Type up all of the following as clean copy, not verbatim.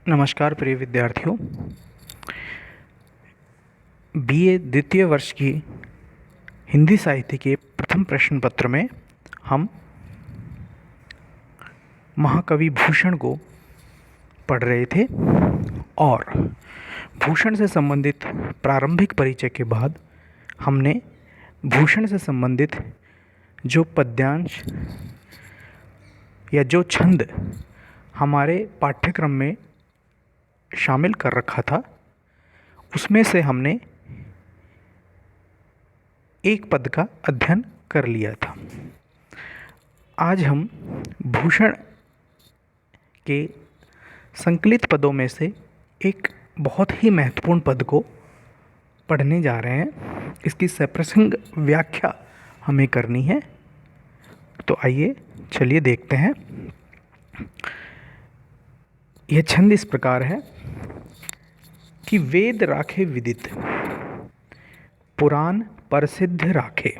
नमस्कार प्रिय विद्यार्थियों। बीए द्वितीय वर्ष की हिंदी साहित्य के प्रथम प्रश्न पत्र में हम महाकवि भूषण को पढ़ रहे थे और भूषण से संबंधित प्रारंभिक परिचय के बाद हमने भूषण से संबंधित जो पद्यांश या जो छंद हमारे पाठ्यक्रम में शामिल कर रखा था उसमें से हमने एक पद का अध्ययन कर लिया था। आज हम भूषण के संकलित पदों में से एक बहुत ही महत्वपूर्ण पद को पढ़ने जा रहे हैं। इसकी सप्रसंग व्याख्या हमें करनी है, तो आइए चलिए देखते हैं। यह छंद इस प्रकार है कि वेद राखे विदित, पुराण प्रसिद्ध राखे,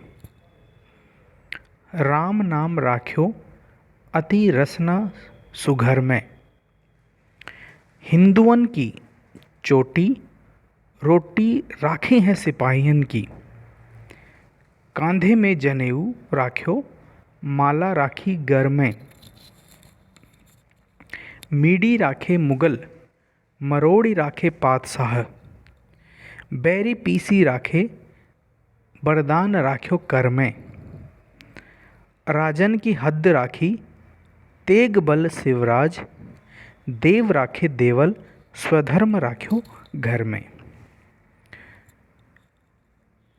राम नाम राख्यो अति रसना सुघर में, हिंदुअन की चोटी रोटी राखी है सिपाहियन की, कांधे में जनेऊ राख्यो माला राखी गर में, मीडी राखे मुगल मरोड़ी राखे पातशाह, बैरी पीसी राखे बरदान राख्यो कर में, राजन की हद राखी तेग बल शिवराज, देव राखे देवल स्वधर्म राख्यो घर में।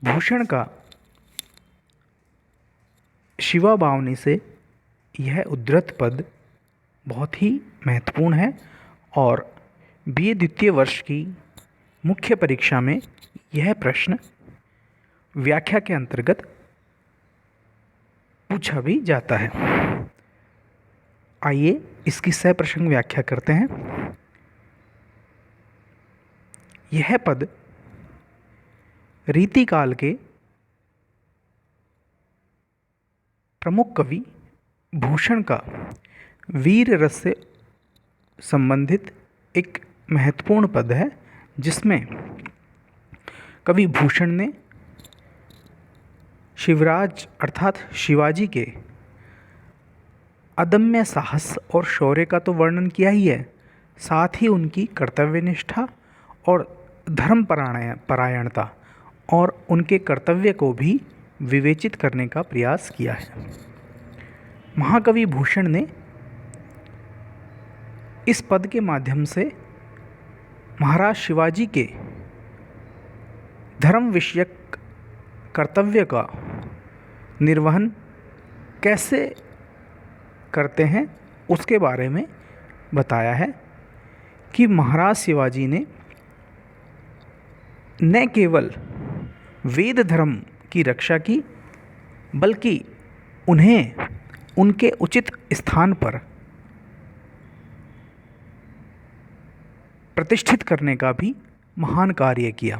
भूषण का शिवा बावनी से यह उद्धृत पद बहुत ही महत्वपूर्ण है और बीए द्वितीय वर्ष की मुख्य परीक्षा में यह प्रश्न व्याख्या के अंतर्गत पूछा भी जाता है। आइए इसकी सप्रसंग व्याख्या करते हैं। यह पद रीतिकाल के प्रमुख कवि भूषण का वीर रस से संबंधित एक महत्वपूर्ण पद है, जिसमें कवि भूषण ने शिवराज अर्थात शिवाजी के अदम्य साहस और शौर्य का तो वर्णन किया ही है, साथ ही उनकी कर्तव्यनिष्ठा और धर्म परायणता और उनके कर्तव्य को भी विवेचित करने का प्रयास किया है। महाकवि भूषण ने इस पद के माध्यम से महाराज शिवाजी के धर्म विषयक कर्तव्य का निर्वहन कैसे करते हैं उसके बारे में बताया है कि महाराज शिवाजी ने न केवल वेद धर्म की रक्षा की, बल्कि उन्हें उनके उचित स्थान पर प्रतिष्ठित करने का भी महान कार्य किया।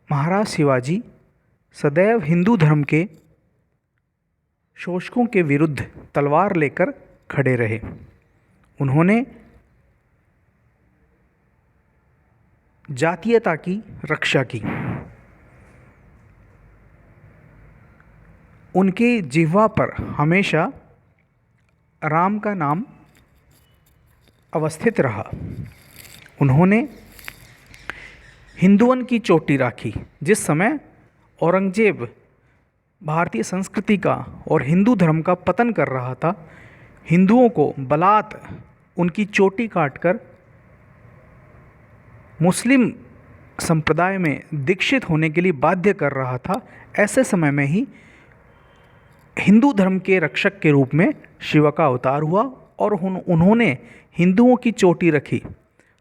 महाराज शिवाजी सदैव हिंदू धर्म के शोषकों के विरुद्ध तलवार लेकर खड़े रहे। उन्होंने जातीयता की रक्षा की। उनके जिह्वा पर हमेशा राम का नाम अवस्थित रहा। उन्होंने हिंदुओं की चोटी राखी। जिस समय औरंगजेब भारतीय संस्कृति का और हिंदू धर्म का पतन कर रहा था, हिंदुओं को बलात् उनकी चोटी काटकर मुस्लिम संप्रदाय में दीक्षित होने के लिए बाध्य कर रहा था, ऐसे समय में ही हिंदू धर्म के रक्षक के रूप में शिव का अवतार हुआ और उन्होंने हिंदुओं की चोटी रखी।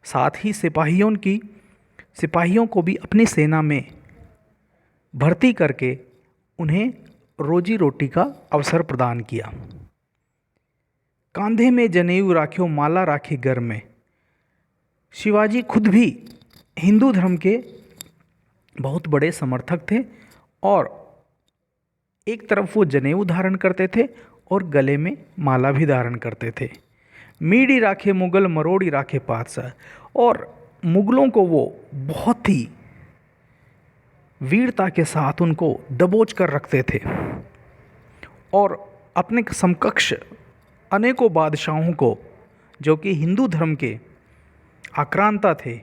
साथ ही सिपाहियों को भी अपनी सेना में भर्ती करके उन्हें रोजी रोटी का अवसर प्रदान किया। कांधे में जनेऊ राख्यो माला राखी घर में। शिवाजी खुद भी हिंदू धर्म के बहुत बड़े समर्थक थे और एक तरफ वो जनेऊ धारण करते थे और गले में माला भी धारण करते थे। मीडी राखे मुगल मरोड़ी राखे पातशाह। और मुगलों को वो बहुत ही वीरता के साथ उनको दबोच कर रखते थे और अपने समकक्ष अनेकों बादशाहों को जो कि हिंदू धर्म के आक्रांता थे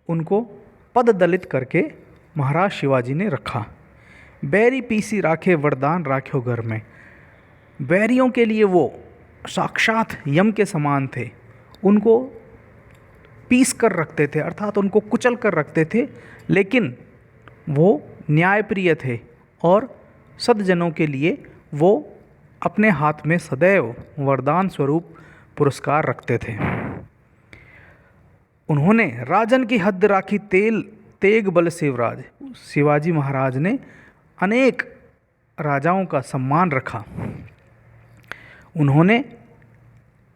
उनको पद दलित करके महाराज शिवाजी ने रखा। बैरी पीसी राखे वरदान राख्यो घर में। बैरियों के लिए वो साक्षात यम के समान थे। उनको पीस कर रखते थे, अर्थात उनको कुचल कर रखते थे, लेकिन वो न्यायप्रिय थे और सद्जनों के लिए वो अपने हाथ में सदैव वरदान स्वरूप पुरस्कार रखते थे। उन्होंने राजन की हद राखी तेग बल शिवराज। शिवाजी महाराज ने अनेक राजाओं का सम्मान रखा। उन्होंने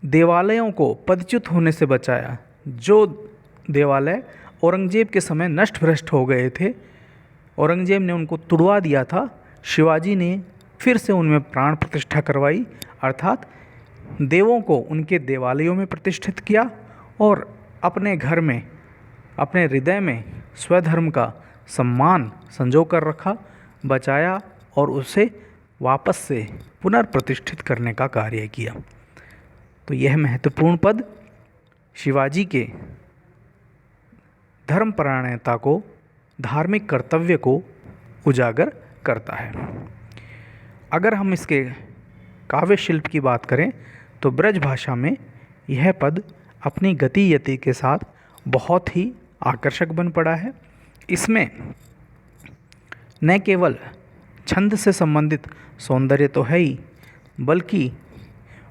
देवालयों को पदच्युत होने से बचाया। जो देवालय औरंगजेब के समय नष्ट भ्रष्ट हो गए थे, औरंगजेब ने उनको तुड़वा दिया था, शिवाजी ने फिर से उनमें प्राण प्रतिष्ठा करवाई, अर्थात देवों को उनके देवालयों में प्रतिष्ठित किया और अपने घर में, अपने हृदय में स्वधर्म का सम्मान संजो कर रखा, बचाया और उसे वापस से पुनर्प्रतिष्ठित करने का कार्य किया। तो यह महत्वपूर्ण पद शिवाजी के धर्मपरायणता को, धार्मिक कर्तव्य को उजागर करता है। अगर हम इसके काव्य शिल्प की बात करें तो ब्रज भाषा में यह पद अपनी गति यति के साथ बहुत ही आकर्षक बन पड़ा है। इसमें न केवल छंद से संबंधित सौंदर्य तो है ही, बल्कि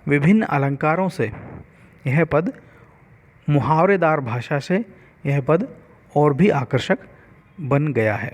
विभिन्न अलंकारों से यह पद, मुहावरेदार भाषा से यह पद और भी आकर्षक बन गया है।